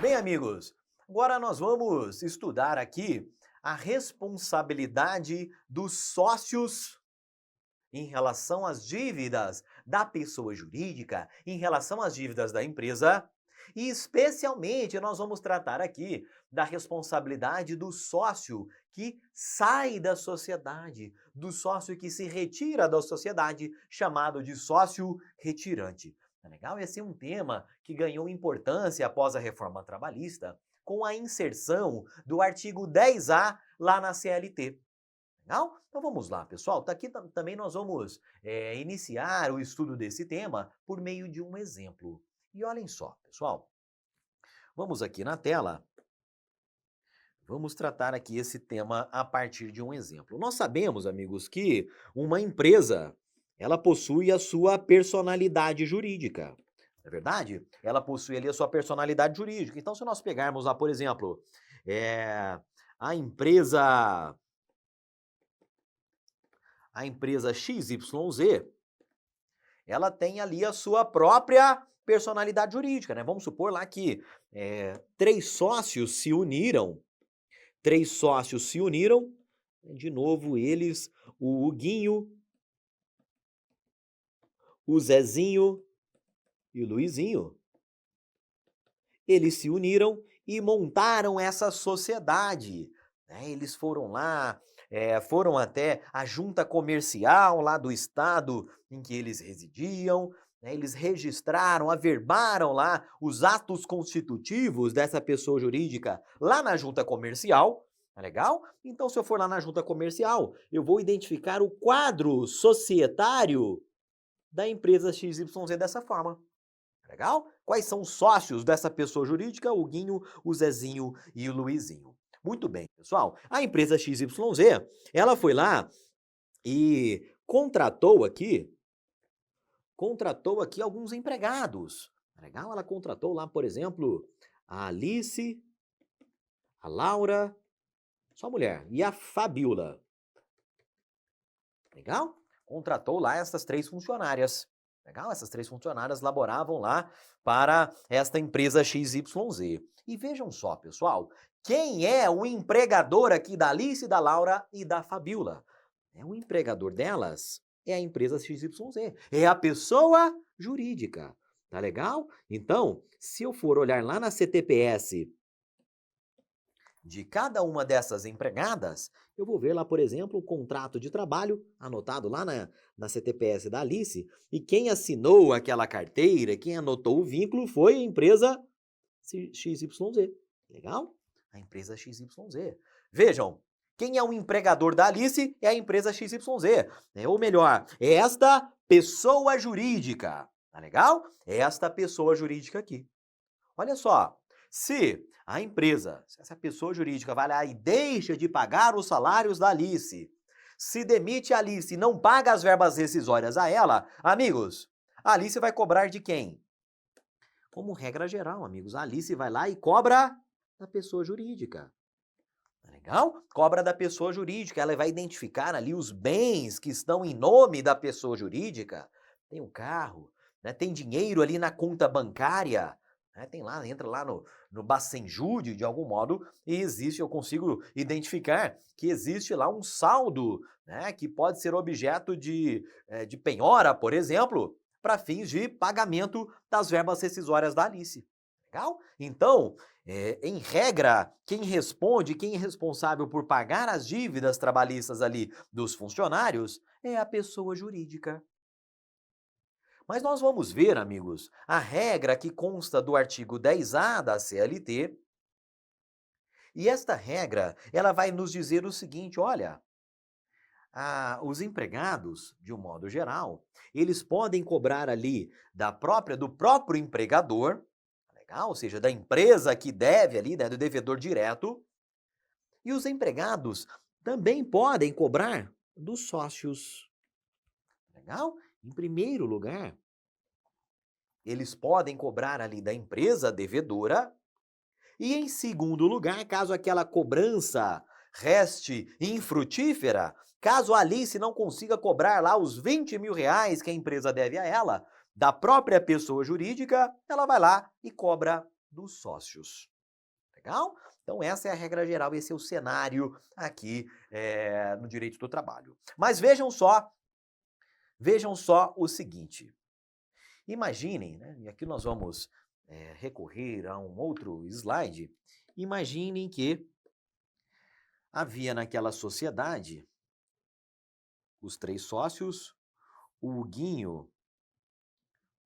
Bem, amigos, agora nós vamos estudar aqui a responsabilidade dos sócios em relação às dívidas da pessoa jurídica, em relação às dívidas da empresa, e especialmente nós vamos tratar aqui da responsabilidade do sócio que sai da sociedade, do sócio que se retira da sociedade, chamado de sócio retirante. Tá legal? Esse é um tema que ganhou importância após a reforma trabalhista, com a inserção do artigo 10A lá na CLT. Legal? Então vamos lá, pessoal. Tá aqui também nós vamos iniciar o estudo desse tema por meio de um exemplo. E olhem só, pessoal. Vamos aqui na tela. Vamos tratar aqui esse tema a partir de um exemplo. Nós sabemos, amigos, que uma empresa, ela possui a sua personalidade jurídica. Não é verdade? Ela possui ali a sua personalidade jurídica. Então, se nós pegarmos lá, por exemplo, eh, a empresa a empresa XYZ, ela tem ali a sua própria personalidade jurídica, né? Vamos supor lá que três sócios se uniram, de novo eles, o Huguinho, o Zezinho e o Luizinho, eles se uniram e montaram essa sociedade, né? Eles foram lá, foram até a junta comercial lá do estado em que eles residiam, né? Eles registraram, averbaram lá os atos constitutivos dessa pessoa jurídica lá na junta comercial. Tá legal? Então, se eu for lá na junta comercial, eu vou identificar o quadro societário da empresa XYZ dessa forma. Legal? Quais são os sócios dessa pessoa jurídica? O Guinho, o Zezinho e o Luizinho. Muito bem, pessoal. A empresa XYZ, ela foi lá e contratou aqui alguns empregados. Legal? Ela contratou lá, por exemplo, a Alice, a Laura, só mulher, e a Fabiola. Legal? Contratou lá essas três funcionárias. Legal? Essas três funcionárias laboravam lá para esta empresa XYZ. E vejam só, pessoal, quem é o empregador aqui da Alice, da Laura e da Fabiola? O empregador delas é a empresa XYZ, é a pessoa jurídica. Tá legal? Então, se eu for olhar lá na CTPS de cada uma dessas empregadas, eu vou ver lá, por exemplo, o contrato de trabalho anotado lá na CTPS da Alice, e quem assinou aquela carteira, quem anotou o vínculo foi a empresa XYZ. Legal? A empresa XYZ. Vejam, quem é o empregador da Alice é a empresa XYZ. Ou melhor, é esta pessoa jurídica. Tá legal? É esta pessoa jurídica aqui. Olha só, se a empresa, se essa pessoa jurídica vai lá e deixa de pagar os salários da Alice, se demite a Alice e não paga as verbas rescisórias a ela, amigos, a Alice vai cobrar de quem? Como regra geral, amigos, a Alice vai lá e cobra da pessoa jurídica. Tá legal? Cobra da pessoa jurídica, ela vai identificar ali os bens que estão em nome da pessoa jurídica. Tem um carro, né? Tem dinheiro ali na conta bancária, né? Tem lá, entra lá no Bacenjude, de algum modo, e existe, eu consigo identificar que existe lá um saldo, né? Que pode ser objeto de penhora, por exemplo, para fins de pagamento das verbas rescisórias da Alice. Legal? Então, em regra, quem responde, quem é responsável por pagar as dívidas trabalhistas ali dos funcionários é a pessoa jurídica. Mas nós vamos ver, amigos, a regra que consta do artigo 10A da CLT, e esta regra, ela vai nos dizer o seguinte, olha, os empregados, de um modo geral, eles podem cobrar ali do próprio empregador, legal? Ou seja, da empresa que deve ali, né, do devedor direto, e os empregados também podem cobrar dos sócios. Legal? Em primeiro lugar, eles podem cobrar ali da empresa devedora. E em segundo lugar, caso aquela cobrança reste infrutífera, caso a Alice não consiga cobrar lá os 20 mil reais que a empresa deve a ela, da própria pessoa jurídica, ela vai lá e cobra dos sócios. Legal? Então essa é a regra geral, esse é o cenário aqui no direito do trabalho. Mas vejam só o seguinte. Imaginem, né, e aqui nós vamos recorrer a um outro slide. Imaginem que havia naquela sociedade os 3 sócios, o Huguinho,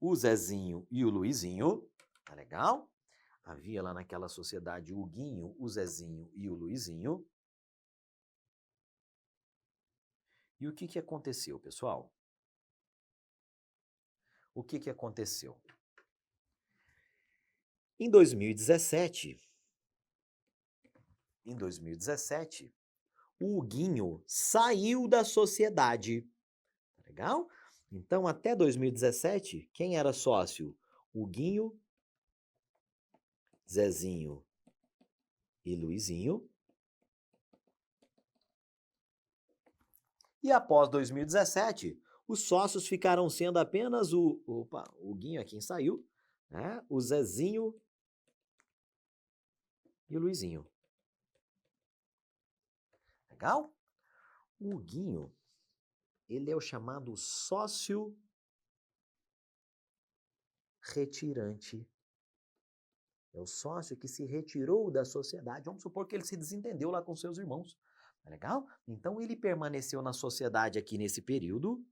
o Zezinho e o Luizinho, tá legal? Havia lá naquela sociedade o Huguinho, o Zezinho e o Luizinho. E o que aconteceu, pessoal? O que aconteceu? Em 2017, o Huguinho saiu da sociedade. Tá legal? Então, até 2017, quem era sócio? Huguinho, Zezinho e Luizinho. E após 2017, os sócios ficaram sendo apenas o Huguinho é quem saiu, né? O Zezinho e o Luizinho. Legal? O Huguinho, ele é o chamado sócio retirante. É o sócio que se retirou da sociedade. Vamos supor que ele se desentendeu lá com seus irmãos. Tá legal? Então ele permaneceu na sociedade aqui nesse período,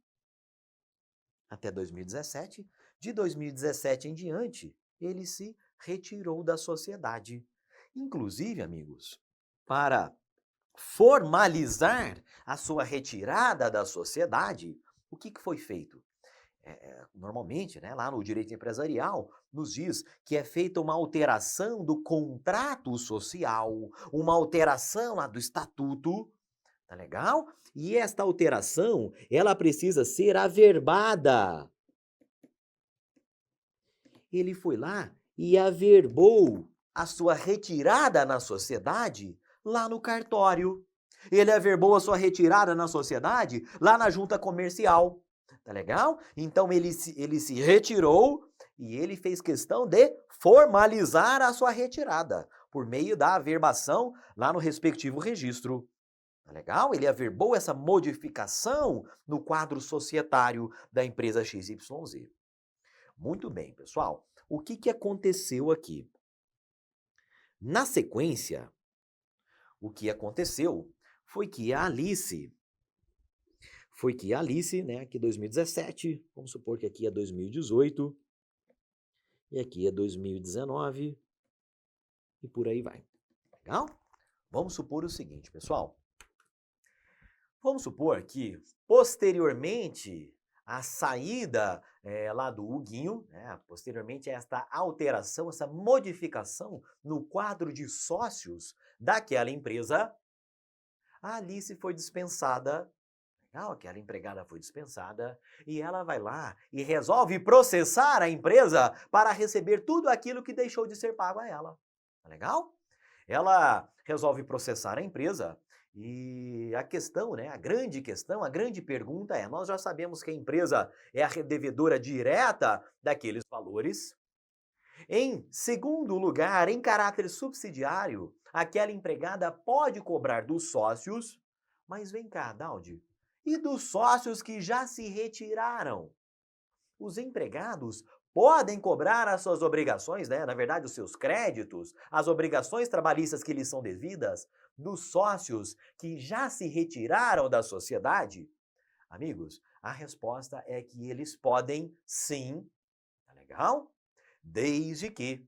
até 2017. De 2017 em diante, ele se retirou da sociedade. Inclusive, amigos, para formalizar a sua retirada da sociedade, o que foi feito? Normalmente, né, lá no direito empresarial, nos diz que é feita uma alteração do contrato social, uma alteração lá do estatuto, tá legal? E esta alteração, ela precisa ser averbada. Ele foi lá e averbou a sua retirada na sociedade lá no cartório. Ele averbou a sua retirada na sociedade lá na junta comercial. Tá legal? Então ele se retirou e ele fez questão de formalizar a sua retirada por meio da averbação lá no respectivo registro. Tá legal? Ele averbou essa modificação no quadro societário da empresa XYZ. Muito bem, pessoal. O que aconteceu aqui? Na sequência, o que aconteceu foi que a Alice, né, aqui 2017, vamos supor que aqui é 2018, e aqui é 2019, e por aí vai. Legal? Vamos supor o seguinte, pessoal. Vamos supor que, posteriormente à saída lá do Huguinho, né, posteriormente a esta alteração, essa modificação no quadro de sócios daquela empresa, a Alice foi dispensada. Aquela empregada foi dispensada e ela vai lá e resolve processar a empresa para receber tudo aquilo que deixou de ser pago a ela. Tá legal? Ela resolve processar a empresa e a questão, né, a grande pergunta é, nós já sabemos que a empresa é a devedora direta daqueles valores. Em segundo lugar, em caráter subsidiário, aquela empregada pode cobrar dos sócios, mas vem cá, Daldi, e dos sócios que já se retiraram? Os empregados podem cobrar as suas obrigações, né? Na verdade, os seus créditos, as obrigações trabalhistas que lhes são devidas, dos sócios que já se retiraram da sociedade? Amigos, a resposta é que eles podem sim, tá legal? Desde que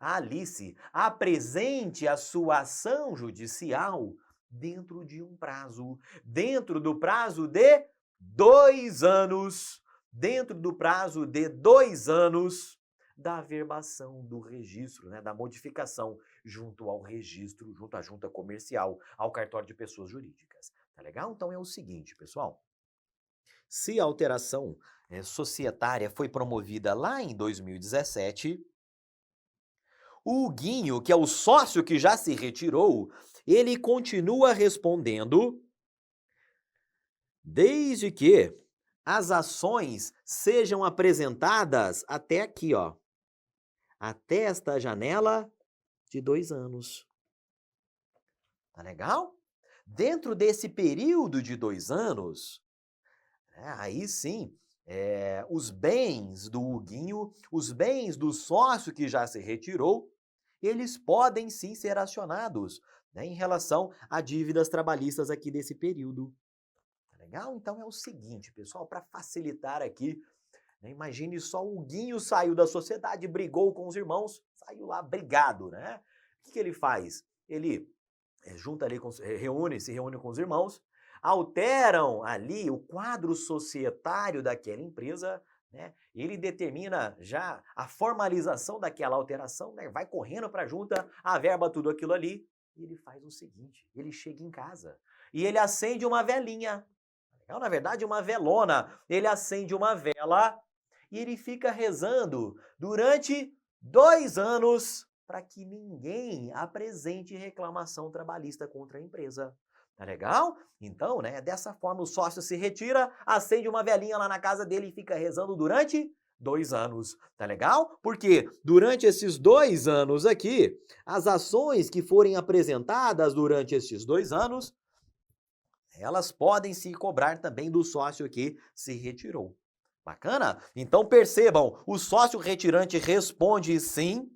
a Alice apresente a sua ação judicial dentro de um prazo, dentro do prazo de 2 anos, dentro do prazo de 2 anos da averbação do registro, né, da modificação junto ao registro, junto à junta comercial, ao cartório de pessoas jurídicas. Tá legal? Então é o seguinte, pessoal. Se a alteração societária foi promovida lá em 2017, o Huguinho, que é o sócio que já se retirou, ele continua respondendo desde que as ações sejam apresentadas até aqui, ó. Até esta janela de 2 anos. Tá legal? Dentro desse período de 2 anos, aí sim, os bens do Huguinho, os bens do sócio que já se retirou, eles podem sim ser acionados, né, em relação a dívidas trabalhistas aqui desse período. Tá legal? Então é o seguinte, pessoal, para facilitar aqui, né, imagine só o Huguinho saiu da sociedade, brigou com os irmãos, saiu lá brigado, né? O que ele faz? Ele junta ali, se reúne com os irmãos, alteram ali o quadro societário daquela empresa, né? Ele determina já a formalização daquela alteração, né? Vai correndo para a junta, averba tudo aquilo ali, e ele faz o seguinte, ele chega em casa e ele acende uma velinha, na verdade uma velona, ele acende uma vela e ele fica rezando durante 2 anos para que ninguém apresente reclamação trabalhista contra a empresa. Tá legal? Então, né, dessa forma o sócio se retira, acende uma velinha lá na casa dele e fica rezando durante 2 anos. Tá legal? Porque durante esses 2 anos aqui, as ações que forem apresentadas durante esses 2 anos, elas podem se cobrar também do sócio que se retirou. Bacana? Então percebam, o sócio retirante responde sim,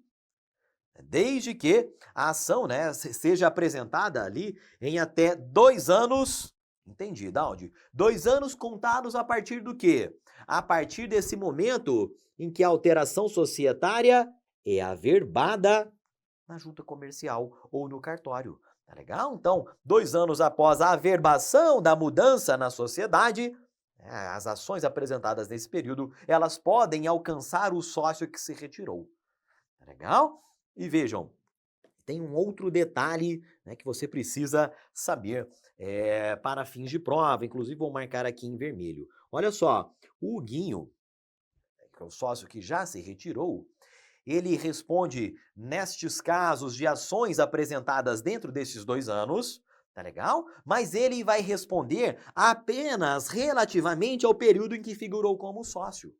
desde que a ação, né, seja apresentada ali em até 2 anos. Entendi, Daldi. 2 anos contados a partir do quê? A partir desse momento em que a alteração societária é averbada na junta comercial ou no cartório. Tá legal? Então, 2 anos após a averbação da mudança na sociedade, as ações apresentadas nesse período, elas podem alcançar o sócio que se retirou. Tá legal? E vejam, tem um outro detalhe, né, que você precisa saber para fins de prova, inclusive vou marcar aqui em vermelho. Olha só, o Huguinho, que é o sócio que já se retirou, ele responde nestes casos de ações apresentadas dentro desses 2 anos, tá legal? Mas ele vai responder apenas relativamente ao período em que figurou como sócio.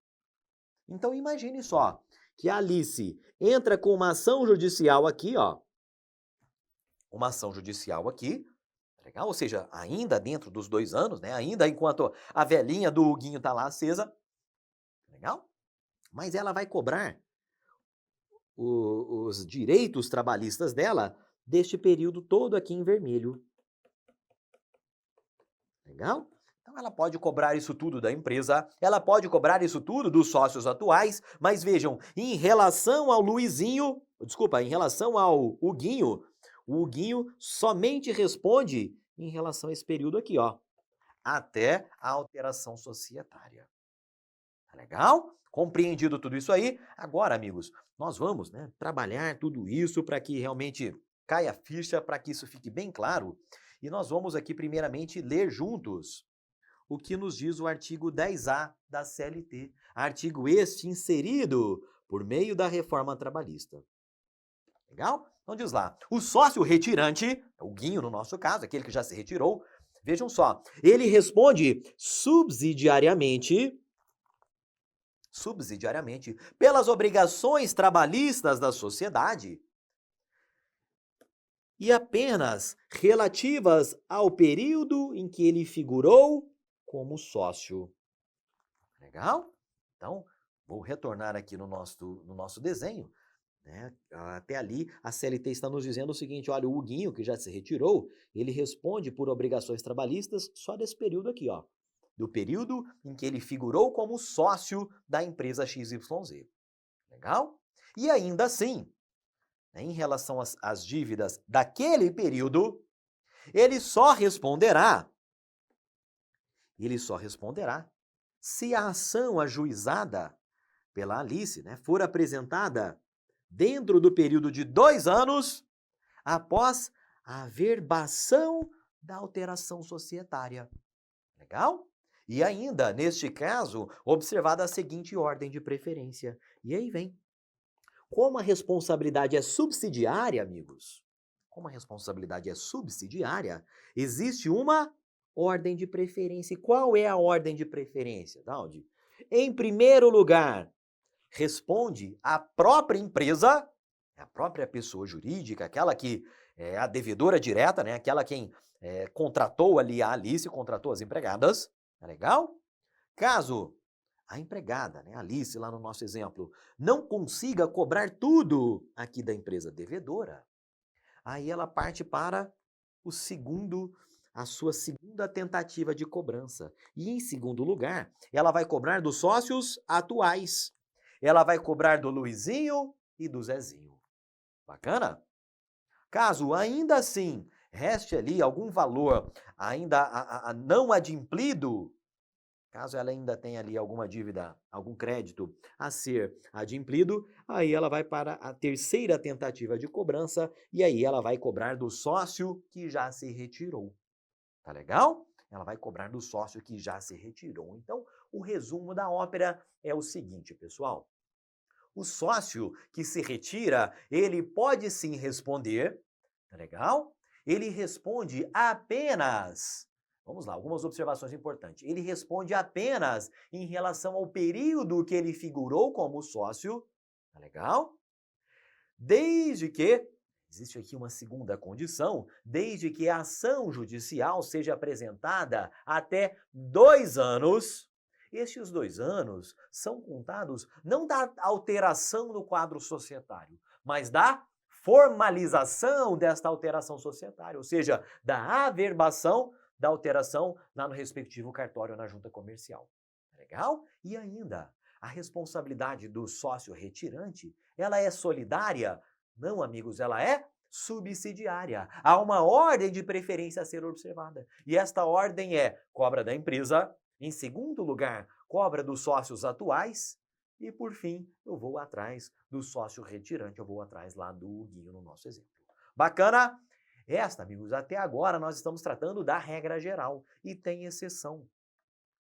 Então imagine só, que a Alice entra com uma ação judicial aqui, ó. Uma ação judicial aqui, tá legal? Ou seja, ainda dentro dos 2 anos, né? Ainda enquanto a velhinha do Huguinho tá lá acesa, tá legal? Mas ela vai cobrar os direitos trabalhistas dela deste período todo aqui em vermelho. Legal? Então ela pode cobrar isso tudo da empresa, ela pode cobrar isso tudo dos sócios atuais, mas vejam, em relação ao Luizinho, desculpa, em relação ao Huguinho, o Huguinho somente responde em relação a esse período aqui, ó, até a alteração societária. Tá legal? Compreendido tudo isso aí? Agora, amigos, nós vamos, né, trabalhar tudo isso para que realmente caia a ficha, para que isso fique bem claro. E nós vamos aqui, primeiramente, ler juntos o que nos diz o artigo 10A da CLT. Artigo este inserido por meio da reforma trabalhista. Legal? Então diz lá, o sócio retirante, o Guinho no nosso caso, aquele que já se retirou, vejam só, ele responde subsidiariamente pelas obrigações trabalhistas da sociedade e apenas relativas ao período em que ele figurou como sócio. Legal? Então, vou retornar aqui no nosso desenho, né? Até ali, a CLT está nos dizendo o seguinte, olha, o Huguinho, que já se retirou, ele responde por obrigações trabalhistas só desse período aqui, ó. Do período em que ele figurou como sócio da empresa XYZ. Legal? E ainda assim, né, em relação às dívidas daquele período, ele só responderá se a ação ajuizada pela Alice, né, for apresentada dentro do período de 2 anos após a averbação da alteração societária. Legal? E ainda, neste caso, observada a seguinte ordem de preferência. E aí vem. Como a responsabilidade é subsidiária, amigos, existe uma ordem de preferência. E qual é a ordem de preferência, Daldi? Em primeiro lugar, responde a própria empresa, A própria pessoa jurídica, aquela que é a devedora direta, né? Aquela quem contratou ali a Alice, contratou as empregadas, tá legal? Caso a empregada, né, a Alice, lá no nosso exemplo, não consiga cobrar tudo aqui da empresa devedora, aí ela parte para o segundo, a sua segunda tentativa de cobrança. E em segundo lugar, ela vai cobrar dos sócios atuais. Ela vai cobrar do Luizinho e do Zezinho. Bacana? Caso ainda assim reste ali algum valor ainda não adimplido, caso ela ainda tenha ali alguma dívida, algum crédito a ser adimplido, aí ela vai para a terceira tentativa de cobrança e aí ela vai cobrar do sócio que já se retirou. Tá legal? Ela vai cobrar do sócio que já se retirou. Então, o resumo da ópera é o seguinte, pessoal. O sócio que se retira, ele pode sim responder, tá legal? Ele responde apenas, vamos lá, algumas observações importantes. Ele responde apenas em relação ao período que ele figurou como sócio, tá legal? Desde que, existe aqui uma segunda condição, desde que a ação judicial seja apresentada até 2 anos. Estes 2 anos são contados não da alteração do quadro societário, mas da formalização desta alteração societária, ou seja, da averbação da alteração lá no respectivo cartório ou na junta comercial. Legal? E ainda, a responsabilidade do sócio retirante, ela é solidária? Não, amigos, ela é subsidiária. Há uma ordem de preferência a ser observada. E esta ordem é cobra da empresa, em segundo lugar, cobra dos sócios atuais e, por fim, eu vou atrás do sócio retirante, eu vou atrás lá do Huguinho no nosso exemplo. Bacana? Esta, amigos, até agora nós estamos tratando da regra geral e tem exceção.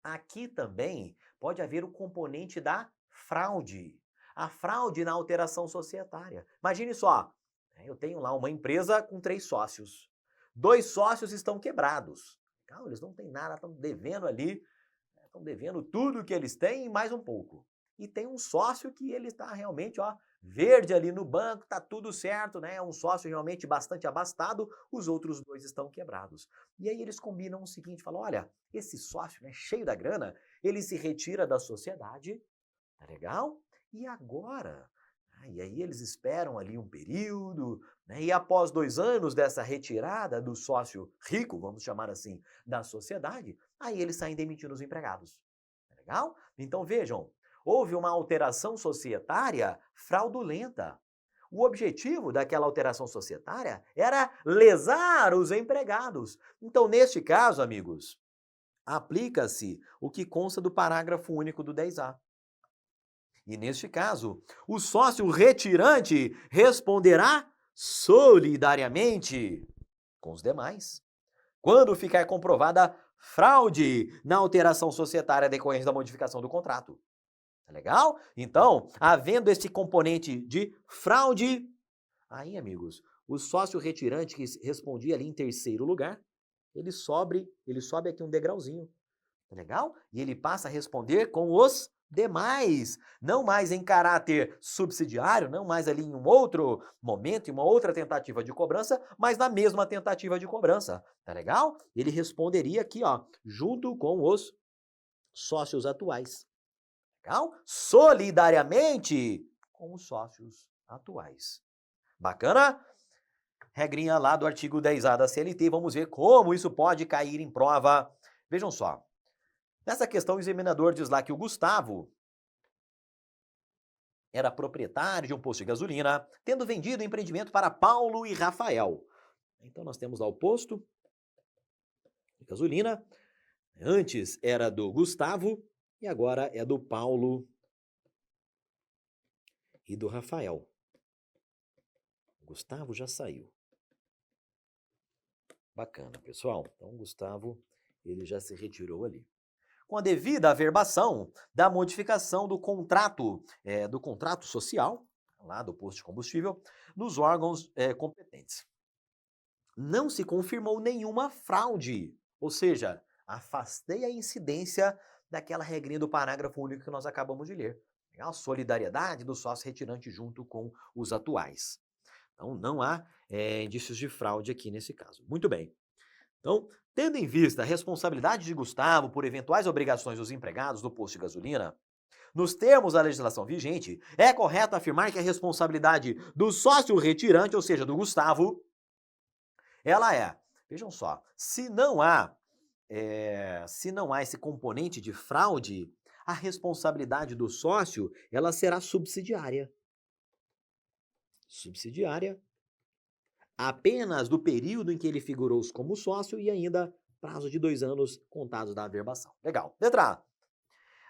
Aqui também pode haver o componente da fraude. A fraude na alteração societária. Imagine só, eu tenho lá uma empresa com 3 sócios. 2 sócios estão quebrados. Não, eles não têm nada, estão devendo ali, estão devendo tudo que eles têm e mais um pouco. E tem um sócio que ele está realmente, ó, verde ali no banco, tá tudo certo, né? É um sócio realmente bastante abastado, os outros 2 estão quebrados. E aí eles combinam o seguinte, falam, olha, esse sócio, né, cheio da grana, ele se retira da sociedade, tá legal? E agora? E aí eles esperam ali um período, né? E após 2 anos dessa retirada do sócio rico, vamos chamar assim, da sociedade, aí eles saem demitindo os empregados. Tá legal? Então vejam, houve uma alteração societária fraudulenta. O objetivo daquela alteração societária era lesar os empregados. Então, neste caso, amigos, aplica-se o que consta do parágrafo único do 10A. E neste caso, o sócio retirante responderá solidariamente com os demais. Quando ficar comprovada fraude na alteração societária decorrente da modificação do contrato. Tá legal? Então, havendo esse componente de fraude, aí, amigos, o sócio retirante que respondia ali em terceiro lugar, ele sobe aqui um degrauzinho. Tá legal? E ele passa a responder com os demais, não mais em caráter subsidiário, não mais ali em um outro momento, em uma outra tentativa de cobrança, mas na mesma tentativa de cobrança. Tá legal? Ele responderia aqui, ó, junto com os sócios atuais. Legal? Solidariamente com os sócios atuais. Bacana? Regrinha lá do artigo 10A da CLT, vamos ver como isso pode cair em prova. Vejam só. Nessa questão, o examinador diz lá que o Gustavo era proprietário de um posto de gasolina, tendo vendido o empreendimento para Paulo e Rafael. Então, nós temos lá o posto de gasolina. Antes era do Gustavo e agora é do Paulo e do Rafael. O Gustavo já saiu. Bacana, pessoal. Então, o Gustavo, ele já se retirou ali. Com a devida averbação da modificação do contrato social, lá do posto de combustível, nos órgãos competentes. Não se confirmou nenhuma fraude, ou seja, afastei a incidência daquela regrinha do parágrafo único que nós acabamos de ler. A solidariedade do sócio retirante junto com os atuais. Então, não há indícios de fraude aqui nesse caso. Muito bem. Então, tendo em vista a responsabilidade de Gustavo por eventuais obrigações dos empregados do posto de gasolina, nos termos da legislação vigente, é correto afirmar que a responsabilidade do sócio retirante, ou seja, do Gustavo, ela é, vejam só, se não há esse componente de fraude, a responsabilidade do sócio, ela será subsidiária. Subsidiária apenas do período em que ele figurou como sócio e ainda prazo de 2 anos contados da averbação. Legal. Letra A.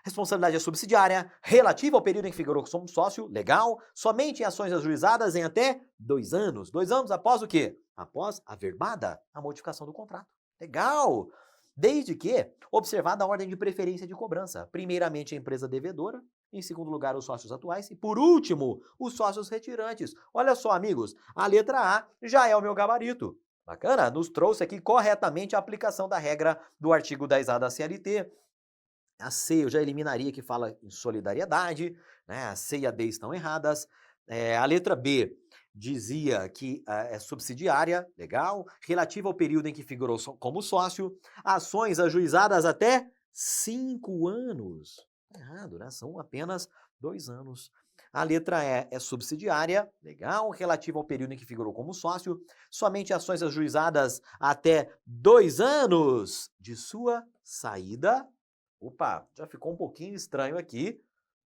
Responsabilidade é subsidiária, relativa ao período em que figurou como sócio, legal, somente em ações ajuizadas em até 2 anos. 2 anos após o quê? Após averbada a modificação do contrato. Legal! Desde que observada a ordem de preferência de cobrança. Primeiramente a empresa devedora, em segundo lugar os sócios atuais e por último os sócios retirantes. Olha só, amigos, a letra A já é o meu gabarito. Bacana? Nos trouxe aqui corretamente a aplicação da regra do artigo 10A da CLT. A C eu já eliminaria que fala em solidariedade, né? A C e a D estão erradas. A letra B dizia que é subsidiária, legal, relativa ao período em que figurou como sócio, ações ajuizadas até 5 anos. Errado, né? São apenas 2 anos. A letra E é subsidiária, legal, relativa ao período em que figurou como sócio, somente ações ajuizadas até 2 anos de sua saída. Opa, já ficou um pouquinho estranho aqui,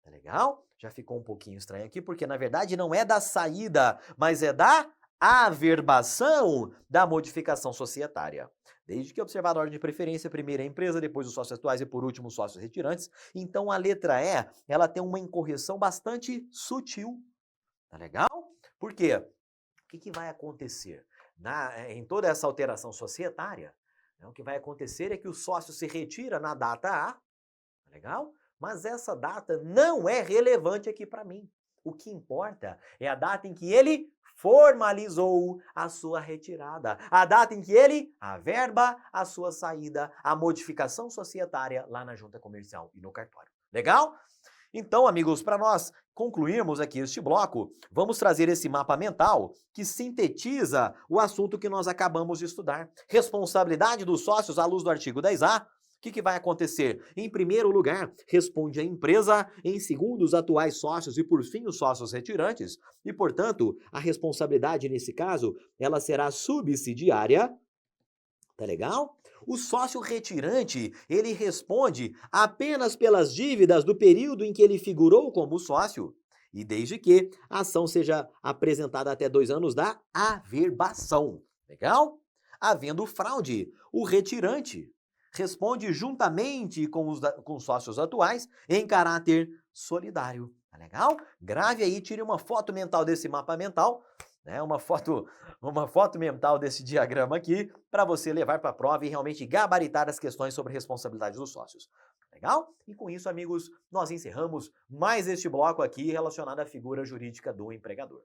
tá legal? Já ficou um pouquinho estranho aqui, porque na verdade não é da saída, mas é da averbação da modificação societária. Desde que observada a ordem de preferência, primeiro a empresa, depois os sócios atuais e por último os sócios retirantes. Então a letra E, ela tem uma incorreção bastante sutil, tá legal? Por quê? O que vai acontecer? Em toda essa alteração societária, o que vai acontecer é que o sócio se retira na data A, tá legal? Mas essa data não é relevante aqui para mim. O que importa é a data em que ele formalizou a sua retirada, a data em que ele averba a sua saída, a modificação societária lá na junta comercial e no cartório. Legal? Então, amigos, para nós concluirmos aqui este bloco, vamos trazer esse mapa mental que sintetiza o assunto que nós acabamos de estudar. Responsabilidade dos sócios à luz do artigo 10A. O que vai acontecer? Em primeiro lugar, responde a empresa, em segundo, os atuais sócios e, por fim, os sócios retirantes. E, portanto, a responsabilidade, nesse caso, ela será subsidiária. Tá legal? O sócio retirante, ele responde apenas pelas dívidas do período em que ele figurou como sócio, e desde que a ação seja apresentada até 2 anos da averbação. Legal? Havendo fraude, o retirante responde juntamente com os sócios atuais em caráter solidário. Tá legal? Grave aí, tire uma foto mental desse mapa mental, né? Uma foto mental desse diagrama aqui, para você levar para a prova e realmente gabaritar as questões sobre responsabilidade dos sócios. Legal? E com isso, amigos, nós encerramos mais este bloco aqui relacionado à figura jurídica do empregador.